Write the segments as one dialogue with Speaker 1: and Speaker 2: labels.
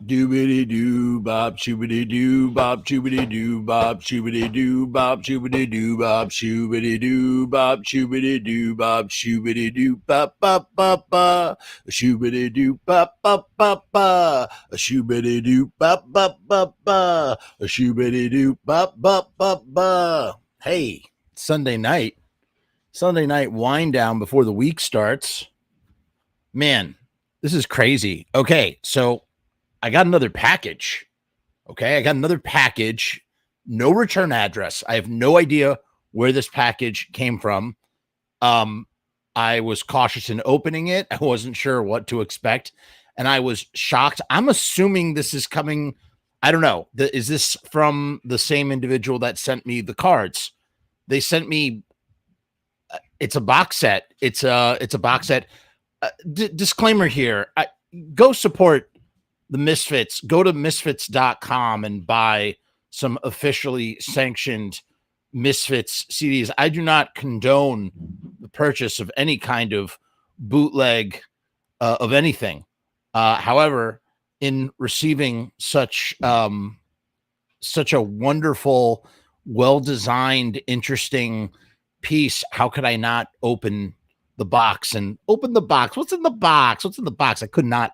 Speaker 1: doobity doo bop shoobity doo bop shoobity doo bop shoobity doo bop shoobity doo bop shoobity doo bop shoobity doo bop shoobity doo bop bop bop ba shoobity doo bop bop bop ba shoobity doo bop bop bop ba shoobity doo bop bop bop ba. Hey, Sunday night wind down before the week starts. Man, this is crazy. Okay, so I got another package. No return address. I have no idea where this package came from. I was cautious in opening it. I wasn't sure what to expect, and I was shocked. I'm assuming this is coming. I don't know. Is this from the same individual that sent me the cards? They sent me. It's a box set. It's a box set. Disclaimer here. Go support the Misfits. Go to misfits.com and buy some officially sanctioned Misfits CDs. I do not condone the purchase of any kind of bootleg of anything. However, in receiving such a wonderful, well-designed, interesting piece, how could I not open the box? What's in the box? I could not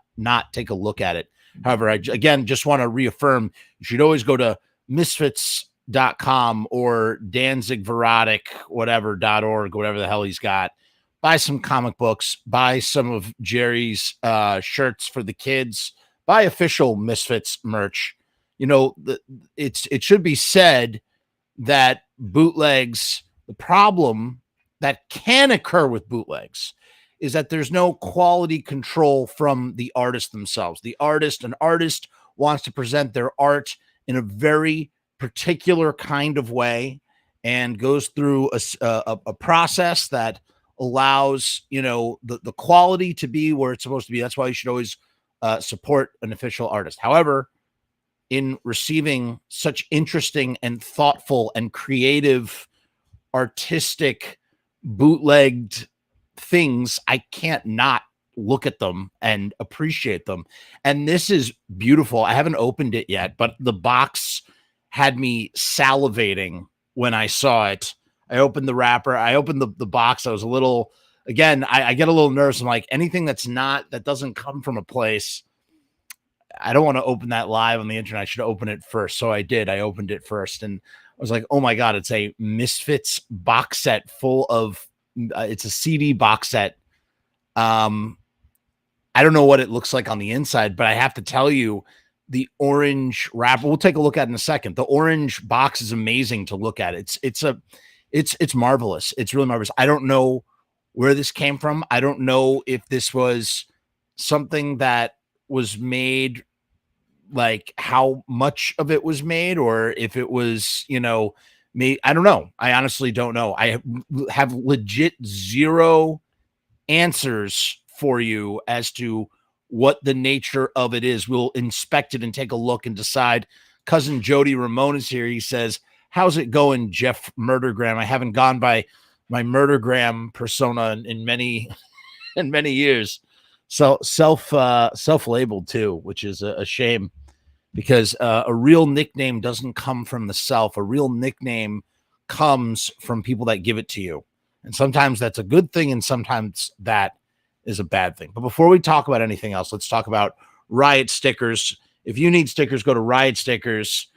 Speaker 1: take a look at it. However, I again just want to reaffirm, you should always go to misfits.com or Danzig .org, whatever the hell he's got. Buy some comic books, buy some of Jerry's shirts for the kids, buy official Misfits merch. You know, it should be said that bootlegs, the problem that can occur with bootlegs is that there's no quality control from the artist themselves. An artist wants to present their art in a very particular kind of way and goes through a process that allows, you know, the quality to be where it's supposed to be. That's why you should always support an official artist. However, in receiving such interesting and thoughtful and creative, artistic, bootlegged things, I can't not look at them and appreciate them. And this is beautiful. I haven't opened it yet, but the box had me salivating when I saw it. I opened the wrapper. I opened the box. I was a little, again, I get a little nervous. I'm like, anything that doesn't come from a place, I don't want to open that live on the internet. I should open it first. So I did. I opened it first, and I was like, oh my God, it's a Misfits box set full of, it's a CD box set. I don't know what it looks like on the inside, but I have to tell you, the orange wrapper, we'll take a look at in a second. The orange box is amazing to look at. It's marvelous. It's really marvelous. I don't know where this came from. I don't know if this was something that was made, like how much of it was made, or if it was, you know, made. I don't know. I honestly don't know. I have legit zero answers for you as to what the nature of it is. We'll inspect it and take a look and decide. Cousin Jody Ramon is here. He says, how's it going, Jeff Murdergram? I haven't gone by my Murdergram persona in many years. So self-labeled too, which is a shame, because a real nickname doesn't come from the self. A real nickname comes from people that give it to you. And sometimes that's a good thing, and sometimes that is a bad thing. But before we talk about anything else, let's talk about Riot Stickers. If you need stickers, go to Riot Stickers,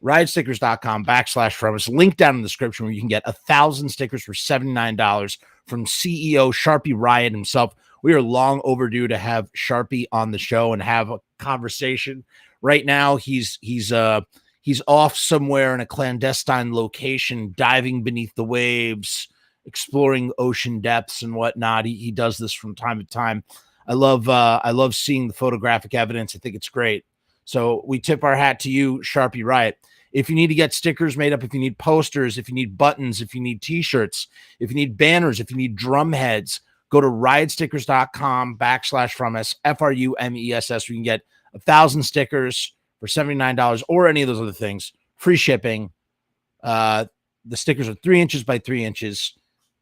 Speaker 1: riotstickers.com/Frumess. Link down in the description where you can get 1,000 stickers for $79 from CEO Sharpie Riot himself. We are long overdue to have Sharpie on the show and have a conversation. Right now, he's off somewhere in a clandestine location, diving beneath the waves, exploring ocean depths and whatnot. He does this from time to time. I love seeing the photographic evidence. I think it's great. So we tip our hat to you, Sharpie Riot. If you need to get stickers made up, if you need posters, if you need buttons, if you need t-shirts, if you need banners, if you need drum heads, go to riotstickers.com/Frumess, Frumess. We can get 1,000 stickers for $79 or any of those other things. Free shipping. The stickers are 3 inches by 3 inches.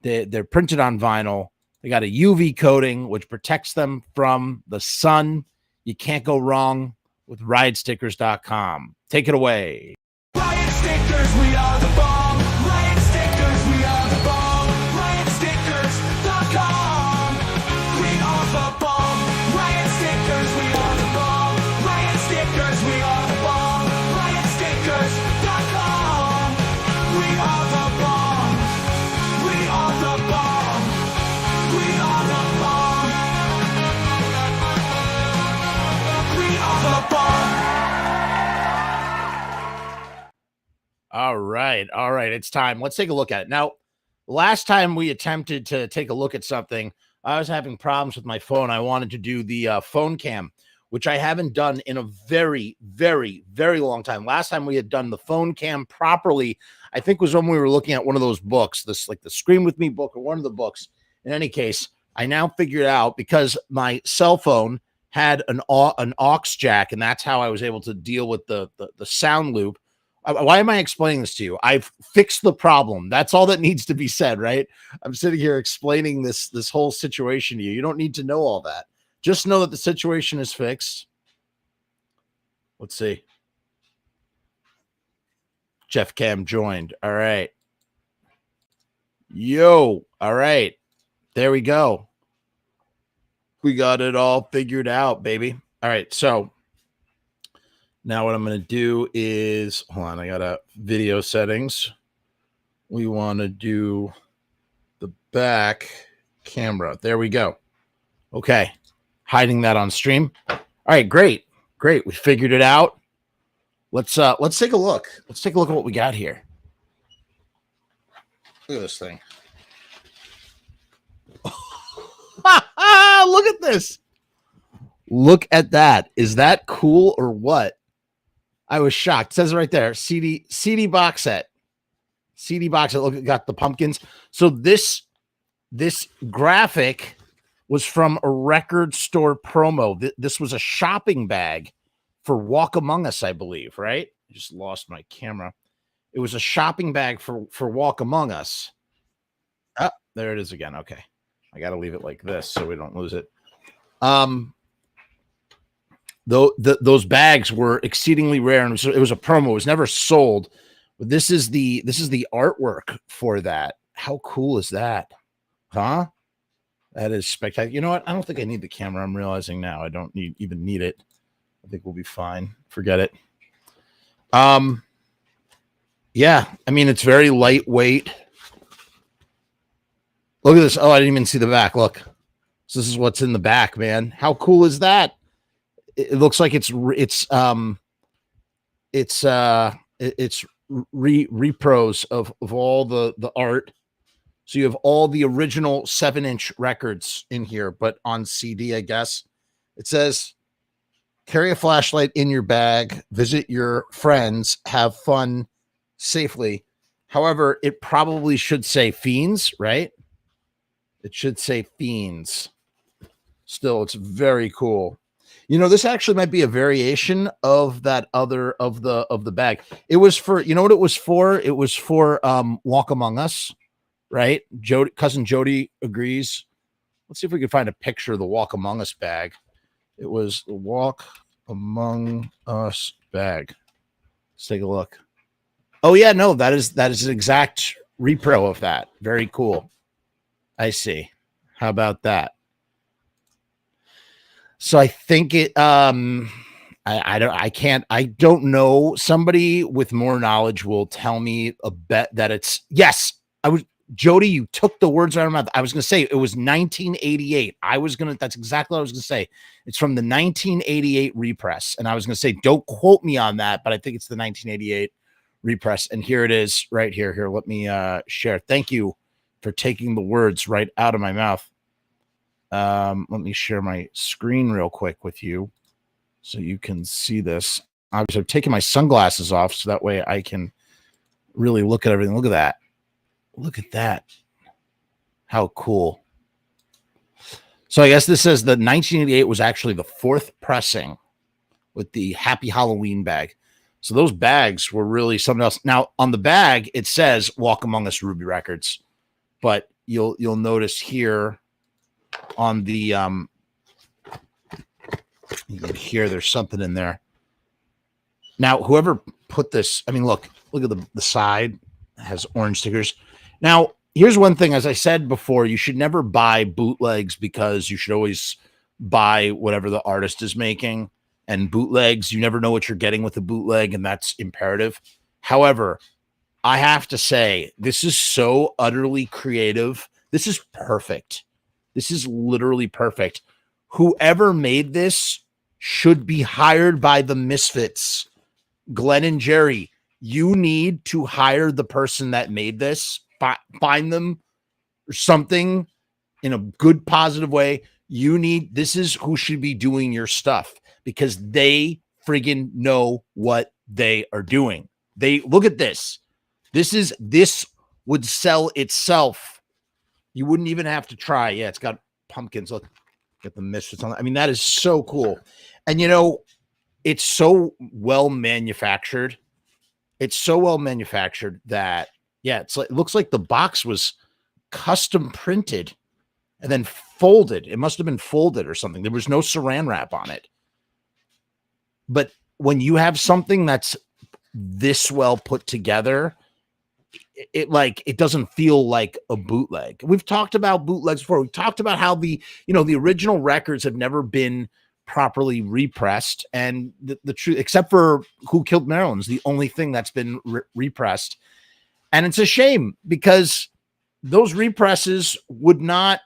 Speaker 1: They're printed on vinyl. They got a UV coating, which protects them from the sun. You can't go wrong with riotstickers.com. Take it away.
Speaker 2: Riot Stickers, we are the bomb. Riot Stickers, we are the bomb. RiotStickers.com. We are the bomb. Riot Stickers, we are the bomb. Riot Stickers, we are the bomb. RiotStickers.com. We are the bomb. We are the bomb. We are the bomb. We are the bomb.
Speaker 1: All right. It's time. Let's take a look at it. Now, last time we attempted to take a look at something, I was having problems with my phone. I wanted to do the phone cam, which I haven't done in a very, very, very long time. Last time we had done the phone cam properly, I think was when we were looking at one of those books, this like the Scream With Me book or one of the books. In any case, I now figured out because my cell phone had an aux jack, and that's how I was able to deal with the sound loop. Why am I explaining this to you? I've fixed the problem. That's all that needs to be said, right? I'm sitting here explaining this whole situation to you. You don't need to know all that. Just know that the situation is fixed. Let's see. Jeff Cam joined. All right. Yo. All right. There we go. We got it all figured out, baby. All right. So now what I'm going to do is, hold on, I got a video settings. We want to do the back camera. There we go. Okay. Hiding that on stream. All right, great. We figured it out. Let's take a look. Let's take a look at what we got here. Look at this thing. Look at this. Look at that. Is that cool or what? I was shocked. It says it right there. CD Boxset. CD Boxset. Look, it got the pumpkins. So this graphic was from a record store promo. This was a shopping bag for Walk Among Us, I believe, right? I just lost my camera. It was a shopping bag for Walk Among Us. Oh, there it is again. Okay. I got to leave it like this so we don't lose it. Those bags were exceedingly rare, and it was a promo. It was never sold, but this is the artwork for that. How cool is that? Huh? That is spectacular. You know what? I don't think I need the camera. I'm realizing now I don't even need it. I think we'll be fine. Forget it. Yeah. I mean, it's very lightweight. Look at this. Oh, I didn't even see the back. Look. So this is what's in the back, man. How cool is that? It looks like it's repros of all the art. So you have all the original 7-inch records in here, but on CD, I guess. It says, carry a flashlight in your bag, visit your friends, have fun safely. However, it probably should say fiends, right? It should say fiends. Still, it's very cool. You know, this actually might be a variation of that other of the bag. It was for, you know what it was for? It was for Walk Among Us, right? Cousin Jody agrees. Let's see if we can find a picture of the Walk Among Us bag. It was the Walk Among Us bag. Let's take a look. Oh yeah, no, that is an exact repro of that. Very cool. I see. How about that? So I think it I don't know. Somebody with more knowledge will tell me a bet that it's yes. Jody, you took the words out of my mouth. I was gonna say it was 1988. That's exactly what I was gonna say. It's from the 1988 repress. And I was gonna say, don't quote me on that, but I think it's the 1988 repress. And here it is right here. Here, let me share. Thank you for taking the words right out of my mouth. Let me share my screen real quick with you so you can see this. Obviously, I've taken my sunglasses off so that way I can really look at everything. Look at that. Look at that. How cool. So I guess this says that 1988 was actually the 4th pressing with the Happy Halloween bag. So those bags were really something else. Now, on the bag, it says Walk Among Us Ruby Records, but you'll notice here on the you can hear there's something in there. Now, whoever put this, I mean, look at the side, it has orange stickers. Now, here's one thing, as I said before, you should never buy bootlegs because you should always buy whatever the artist is making. And bootlegs, you never know what you're getting with a bootleg, and that's imperative. However, I have to say, this is so utterly creative. This is perfect. This is literally perfect. Whoever made this should be hired by the Misfits. Glenn and Jerry, you need to hire the person that made this. Find them or something in a good, positive way. This is who should be doing your stuff because they friggin' know what they are doing. They look at this. This would sell itself. You wouldn't even have to try. Yeah, it's got pumpkins. Look, get the Misfits on. I mean, that is so cool. And it's so well manufactured. It's so well manufactured that it looks like the box was custom printed and then folded. It must have been folded or something. There was no saran wrap on it. But when you have something that's this well put together, it doesn't feel like a bootleg. We've talked about bootlegs before. We talked about how the original records have never been properly repressed, and the truth, except for Who Killed Marilyn, is the only thing that's been repressed. And it's a shame because those represses would not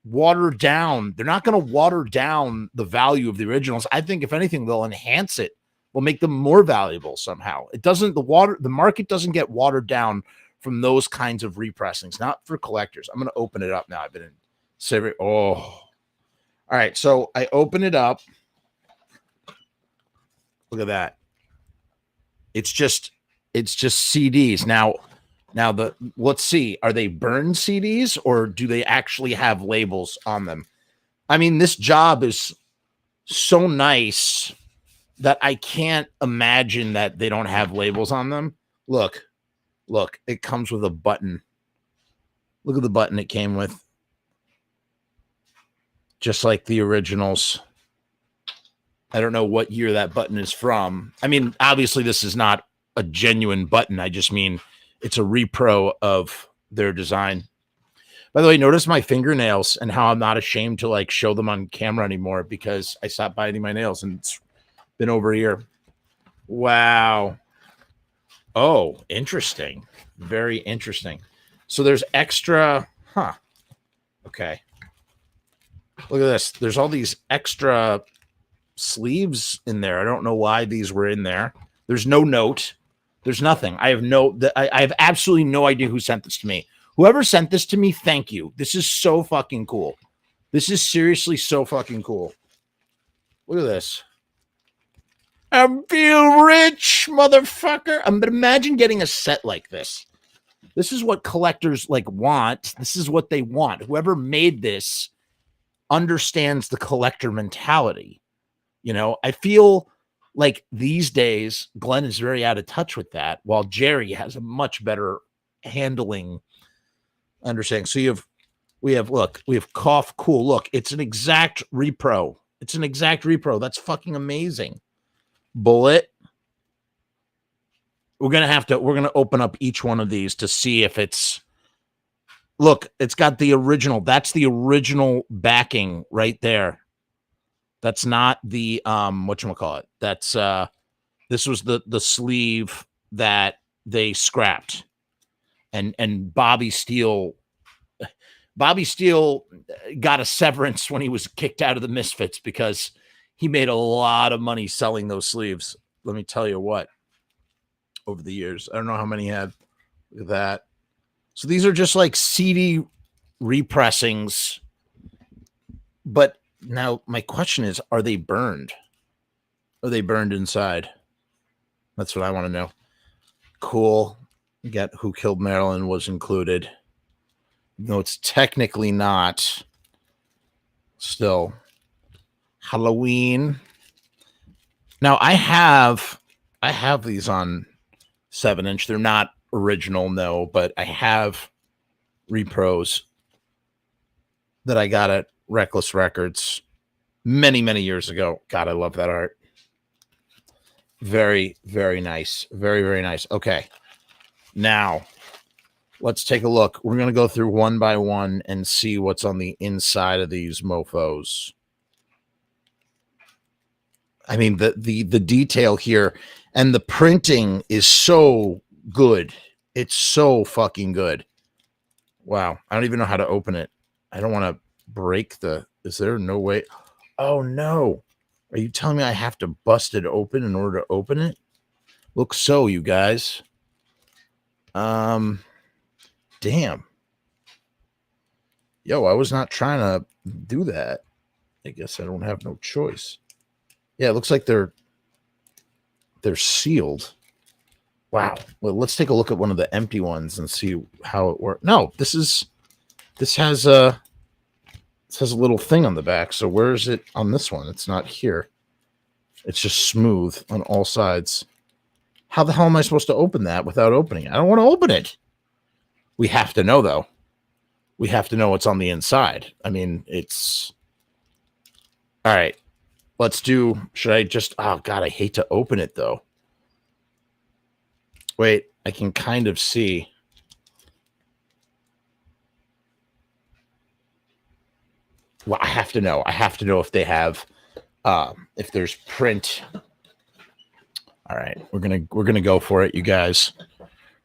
Speaker 1: water down. They're not going to water down the value of the originals. I think if anything, they'll enhance it. Will make them more valuable somehow. It doesn't, the market doesn't get watered down from those kinds of repressings, not for collectors. I'm going to open it up now. I've been in Savory. Oh, all right. So I open it up. Look at that. It's just CDs. Now let's see. Are they burned CDs or do they actually have labels on them? I mean, this job is so nice that I can't imagine that they don't have labels on them. Look, it comes with a button. Look at the button it came with. Just like the originals. I don't know what year that button is from. I mean, obviously this is not a genuine button. I just mean it's a repro of their design. By the way, notice my fingernails and how I'm not ashamed to show them on camera anymore because I stopped biting my nails and it's been over a year. Wow. Oh, interesting. Very interesting. So there's extra, okay. Look at this. There's all these extra sleeves in there. I don't know why these were in there. There's no note. There's nothing. I have absolutely no idea who sent this to me. Whoever sent this to me, thank you. This is so fucking cool. This is seriously so fucking cool. Look at this. I feel rich, motherfucker. But imagine getting a set like this. This is what collectors want. This is what they want. Whoever made this understands the collector mentality. I feel like these days, Glenn is very out of touch with that, while Jerry has a much better handling understanding. So we have Cough Cool. Look, it's an exact repro. That's fucking amazing. Bullet. We're going to open up each one of these to see if it's, look, it's got the original. That's the original backing right there. That's not the, whatchamacallit. That's, this was the sleeve that they scrapped. And Bobby Steele got a severance when he was kicked out of the Misfits because he made a lot of money selling those sleeves. Let me tell you what, over the years, I don't know how many he had. Look at that. So these are just CD repressings. But now my question is, are they burned? Are they burned inside? That's what I want to know. Cool. You got Who Killed Marilyn was included. No, it's technically not. Still. Halloween. Now I have these on 7-inch. They're not original, no, but I have repros that I got at Reckless Records many, many years ago. God, I love that art. Very, very nice. Very, very nice. Okay. Now, let's take a look. We're going to go through one by one and see what's on the inside of these mofos. I mean, the detail here and the printing is so good. It's so fucking good. Wow. I don't even know how to open it. I don't want to break the... Is there no way? Oh, no. Are you telling me I have to bust it open in order to open it? Looks so, you guys. Damn. Yo, I was not trying to do that. I guess I don't have no choice. Yeah, it looks like they're sealed. Wow. Well, let's take a look at one of the empty ones and see how it works. No, this has a little thing on the back. So where is it on this one? It's not here. It's just smooth on all sides. How the hell am I supposed to open that without opening it? I don't want to open it. We have to know, though. We have to know what's on the inside. I mean, it's... All right. Let's do... Should I just... Oh, God, I hate to open it, though. Wait, I can kind of see. Well, I have to know. I have to know if they have... if there's print... All right, we're gonna go for it, you guys.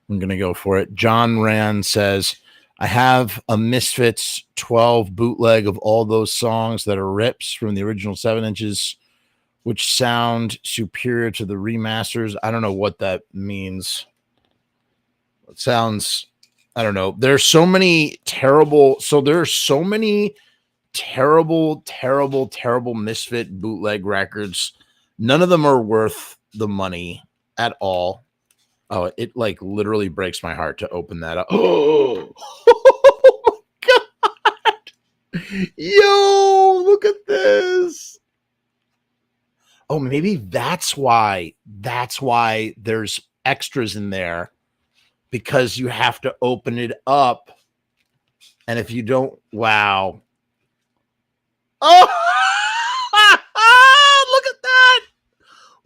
Speaker 1: I'm gonna go for it. John Rand says, I have a Misfits 12 bootleg of all those songs that are rips from the original 7 inches, which sound superior to the remasters. I don't know what that means. It sounds, I don't know. There's so many terrible. So there's so many terrible Misfit bootleg records. None of them are worth the money at all. Oh, it like literally breaks my heart to open that up. Oh, oh my God. Yo, look at this. Oh, maybe that's why there's extras in there, because you have to open it up. And if you don't, wow. Oh, look at that.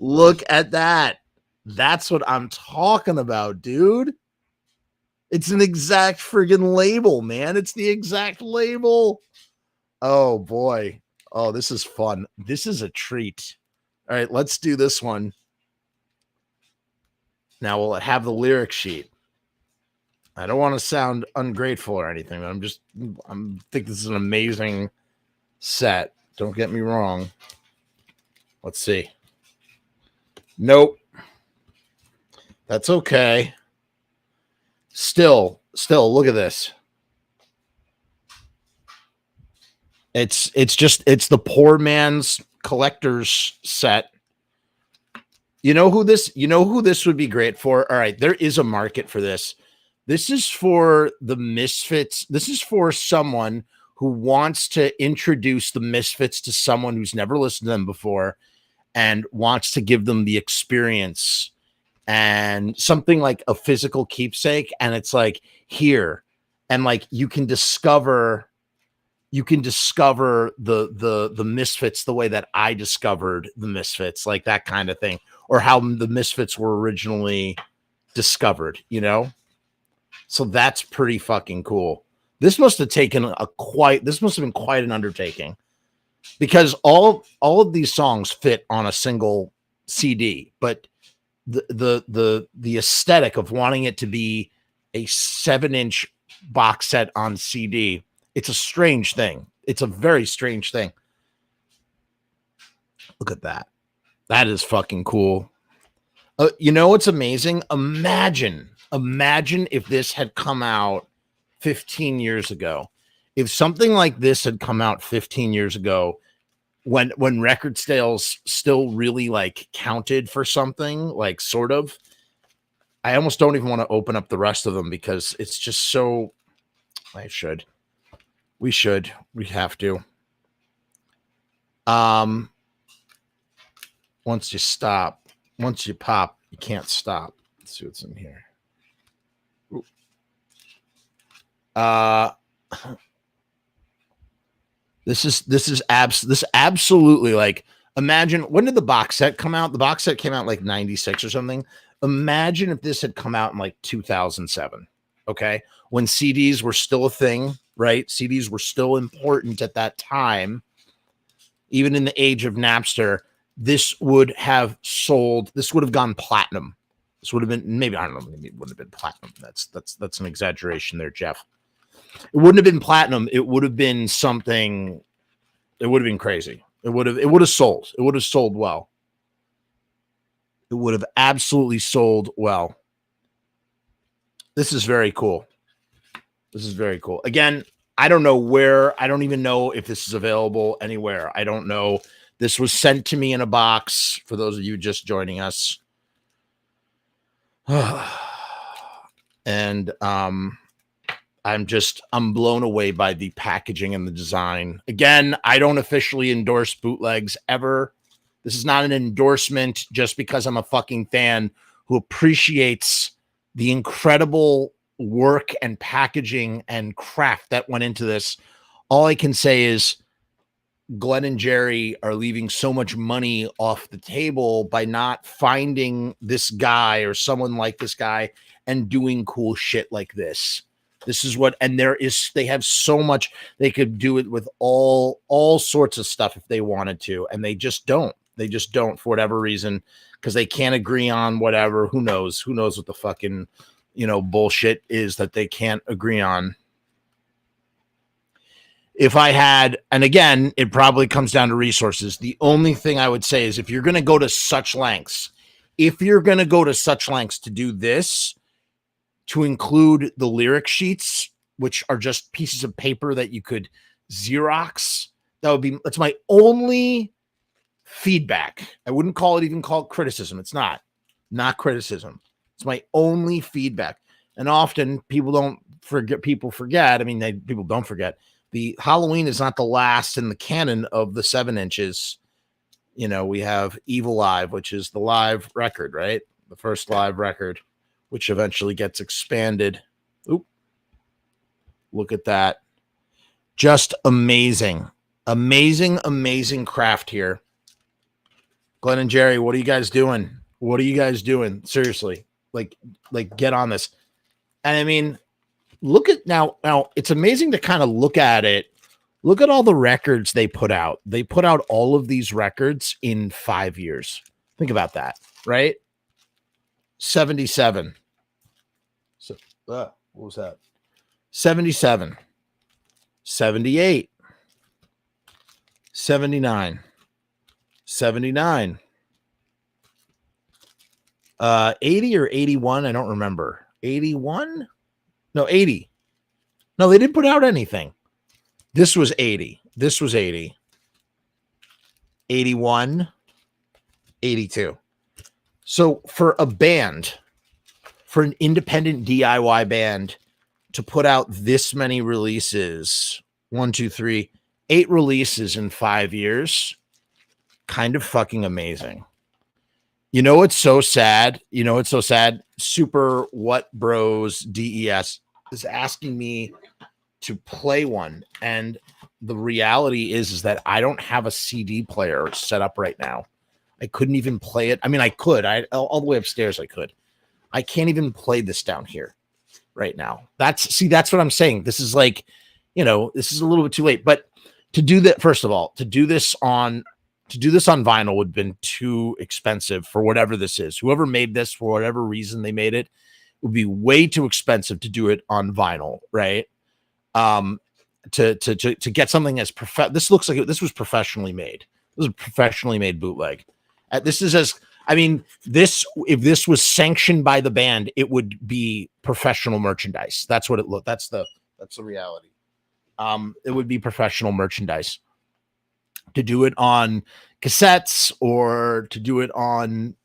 Speaker 1: Look at that. That's what I'm talking about, dude. It's an exact friggin' label, man. It's the exact label. Oh, boy. Oh, this is fun. This is a treat. All right, let's do this one. Now we'll have the lyric sheet. I don't want to sound ungrateful or anything. I think this is an amazing set. Don't get me wrong. Let's see. Nope. That's okay. Still, look at this. It's the poor man's collector's set. You know who this would be great for? All right, there is a market for this. This is for the Misfits. This is for someone who wants to introduce the Misfits to someone who's never listened to them before and wants to give them the experience and something like a physical keepsake. And it's like here, and like you can discover the Misfits the way that I discovered the Misfits, like that kind of thing, or how the Misfits were originally discovered, you know? So that's pretty fucking cool. This must have been quite an undertaking, because all of these songs fit on a single CD, but the aesthetic of wanting it to be a 7-inch box set on CD, it's a strange thing. It's a very strange thing. Look at that. That is fucking cool. You know what's amazing? Imagine if this had come out 15 years ago. If something like this had come out 15 years ago, when record sales still really like counted for something, like sort of, I almost don't even want to open up the rest of them because it's just so. We have to. Once you pop, you can't stop. Let's see what's in here. Ooh. This absolutely, like, Imagine, when did the box set come out? The box set came out like 96 or something. Imagine if this had come out in like 2007. Okay. When CDs were still a thing, right? CDs were still important at that time. Even in the age of Napster, this would have sold, this would have gone platinum. This would have been, maybe, I don't know, maybe it wouldn't have been platinum. That's an exaggeration there, Jeff. It wouldn't have been platinum. It would have been something, it would have been crazy. It would have sold. It would have sold well. It would have absolutely sold well. This is very cool. This is very cool. Again, I don't know where. I don't even know if this is available anywhere. I don't know. This was sent to me in a box for those of you just joining us. And I'm blown away by the packaging and the design. Again, I don't officially endorse bootlegs ever. This is not an endorsement just because I'm a fucking fan who appreciates the incredible work and packaging and craft that went into this. All I can say is Glenn and Jerry are leaving so much money off the table by not finding this guy or someone like this guy and doing cool shit like this. This is what, and they have so much, they could do it with all sorts of stuff if they wanted to, and they just don't. They just don't for whatever reason, because they can't agree on whatever. Who knows what the fucking, bullshit is that they can't agree on. If I had, and again, it probably comes down to resources. The only thing I would say is if you're going to go to such lengths, to do this, to include the lyric sheets, which are just pieces of paper that you could Xerox, that's my only feedback. I wouldn't call it criticism. It's not criticism. It's my only feedback. And often people forget. I mean, people don't forget. The Halloween is not the last in the canon of the 7 inches. We have Evil Live, which is the live record, right? The first live record, which eventually gets expanded. Oop. Look at that. Just amazing. Amazing craft here. Glenn and Jerry, what are you guys doing? Seriously, like get on this. And I mean, look at now it's amazing to kind of look at it. Look at all the records they put out. They put out all of these records in 5 years. Think about that, right? 77. So, what was that? 77, 78, 79, 79, 80 or 81. I don't remember. 81? No, 80. No, they didn't put out anything. This was 80. 81, 82. So for a band, for an independent DIY band to put out this many releases, 1, 2, 3, 8 releases in 5 years, kind of fucking amazing. It's so sad. Super What Bros DES is asking me to play one. And the reality is that I don't have a CD player set up right now. I couldn't even play it. I mean, I could. All the way upstairs I could. I can't even play this down here right now. That's what I'm saying. This is like, this is a little bit too late. But to do that, first of all, to do this on vinyl would have been too expensive for whatever this is. Whoever made this, for whatever reason they made it, would be way too expensive to do it on vinyl, right? To get something as this looks like this was professionally made. This is a professionally made bootleg. This is if this was sanctioned by the band, it would be professional merchandise. That's what it looked. That's the reality. It would be professional merchandise. To do it on cassettes or to do it on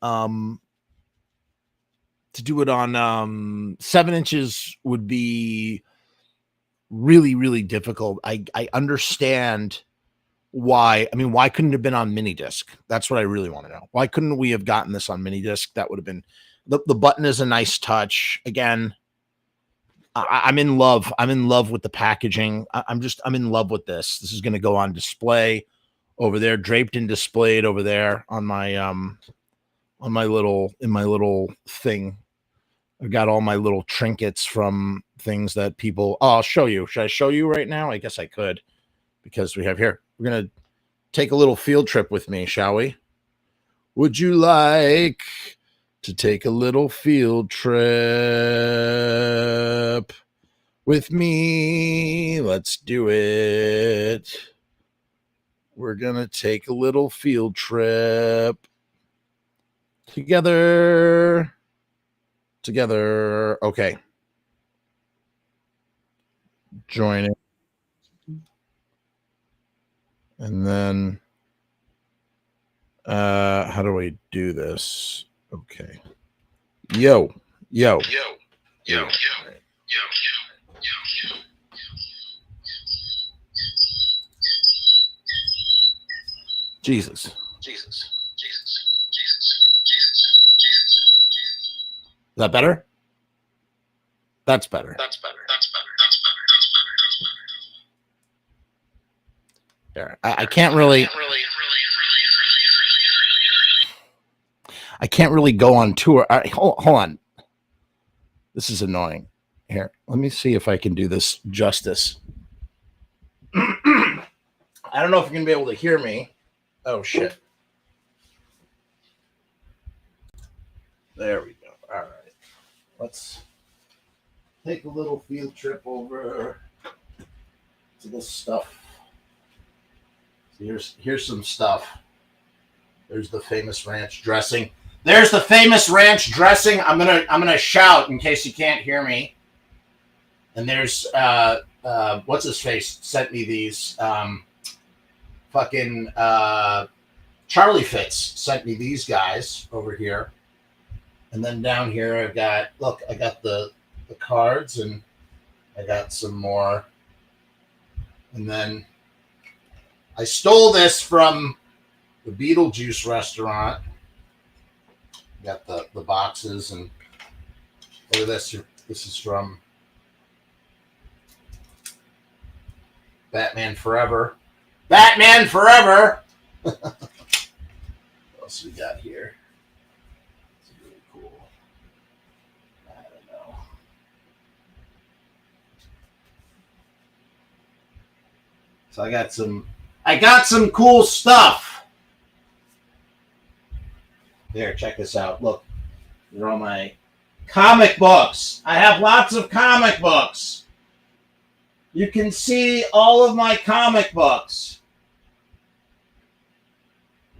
Speaker 1: 7 inches would be really, really difficult. I understand why. I mean, why couldn't it have been on mini disc? That's what I really want to know. Why couldn't we have gotten this on mini disc? That would have been the button is a nice touch. Again, I'm in love. I'm in love with the packaging. I'm in love with this. This is going to go on display over there, draped and displayed over there on my little thing. I've got all my little trinkets from things that people. Oh, I'll show you. Should I show you right now? I guess I could, because we have here. We're gonna take a little field trip with me, shall we? Would you like to take a little field trip with me? Let's do it. We're gonna take a little field trip together. Okay. Join it. And then how do I do this? Okay. Yo. Jesus. Is that better? That's better. There. I can't really go on tour. Hold on. This is annoying. Here, let me see if I can do this justice. I don't know if you're gonna be able to hear me. Oh shit. There we go. All right. Let's take a little field trip over to this stuff. So here's some stuff. There's the famous ranch dressing. I'm gonna shout in case you can't hear me. And there's what's his face sent me these. Charlie Fitz sent me these guys over here. And then down here I got the cards, and I got some more. And then I stole this from the Beetlejuice restaurant. Got the boxes, and look at this. This is from Batman Forever. What else we got here? It's really cool. I don't know. So I got some cool stuff. There, check this out. Look, they're all my comic books. I have lots of comic books. You can see all of my comic books.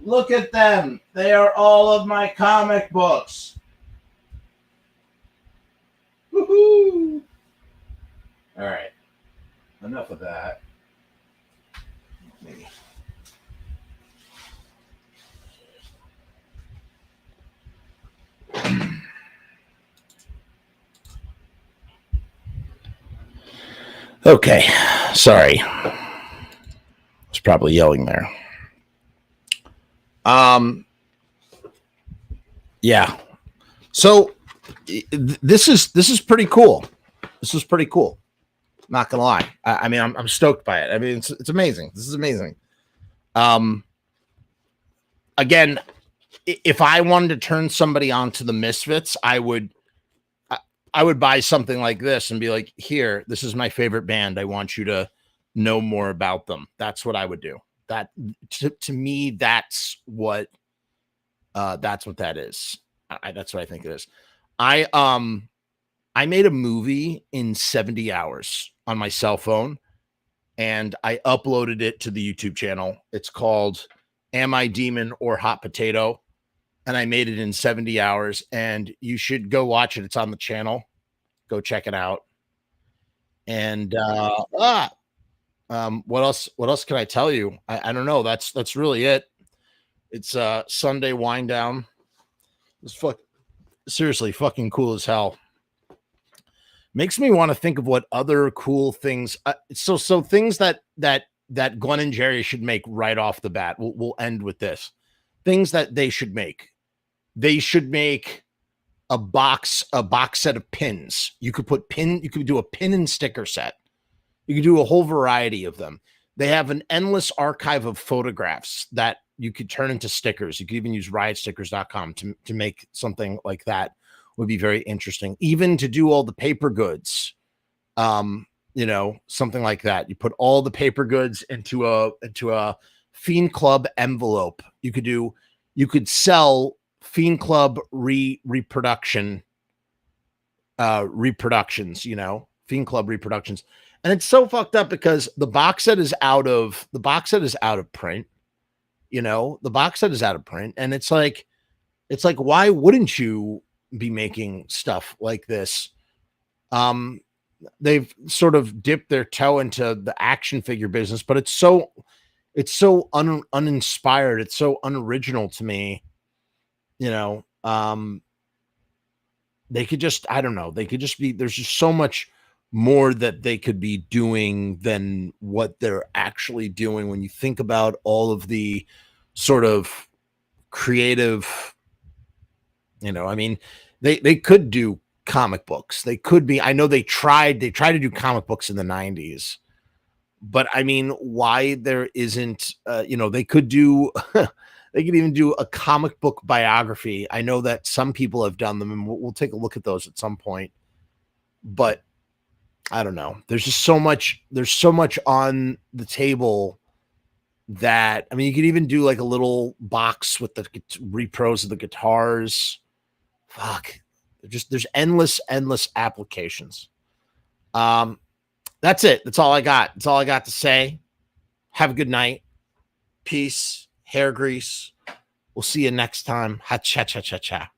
Speaker 1: Look at them. They are all of my comic books. Woohoo! All right. Enough of that. Maybe. Okay, sorry. I was probably yelling there. Yeah. So this is pretty cool. This is pretty cool. Not gonna lie. I mean, I'm stoked by it. I mean, it's amazing. This is amazing. Again, if I wanted to turn somebody on to the Misfits, I would buy something like this and be like, here, this is my favorite band. I want you to know more about them. That's what I would do. That to me, that's what that is. That's what I think it is. I made a movie in 70 hours on my cell phone, and I uploaded it to the YouTube channel. It's called Am I Demon or Hot Potato? And I made it in 70 hours, and you should go watch it. It's on the channel. Go check it out. And what else can I tell you? I don't know. That's really it. It's Sunday wind down. It's seriously fucking cool as hell. Makes me want to think of what other cool things. So things that Glenn and Jerry should make right off the bat. We'll end with this. Things that they should make. They should make a box set of pins. You could do a pin and sticker set. You could do a whole variety of them. They have an endless archive of photographs that you could turn into stickers. You could even use riotstickers.com to make something like that. Would be very interesting. Even to do all the paper goods, you know, something like that. You put all the paper goods into a Fiend Club envelope. You could sell Fiend Club reproductions, you know, Fiend Club reproductions. And it's so fucked up because the box set is out of print. You know, the box set is out of print, and it's like why wouldn't you be making stuff like this? They've sort of dipped their toe into the action figure business, but it's so uninspired, it's so unoriginal to me. You know, they could just, I don't know, they could just be, there's just so much more that they could be doing than what they're actually doing when you think about all of the sort of creative, you know, I mean, they could do comic books. They could be, I know they tried to do comic books in the 90s, but I mean, why there isn't, you know, they could do, they could even do a comic book biography. I know that some people have done them, and we'll take a look at those at some point, but I don't know. There's just so much, there's so much on the table that, I mean, you could even do like a little box with the repros of the guitars. Fuck. There's endless applications. That's it. That's all I got. That's all I got to say. Have a good night. Peace. Hair grease. We'll see you next time. Ha cha cha cha cha.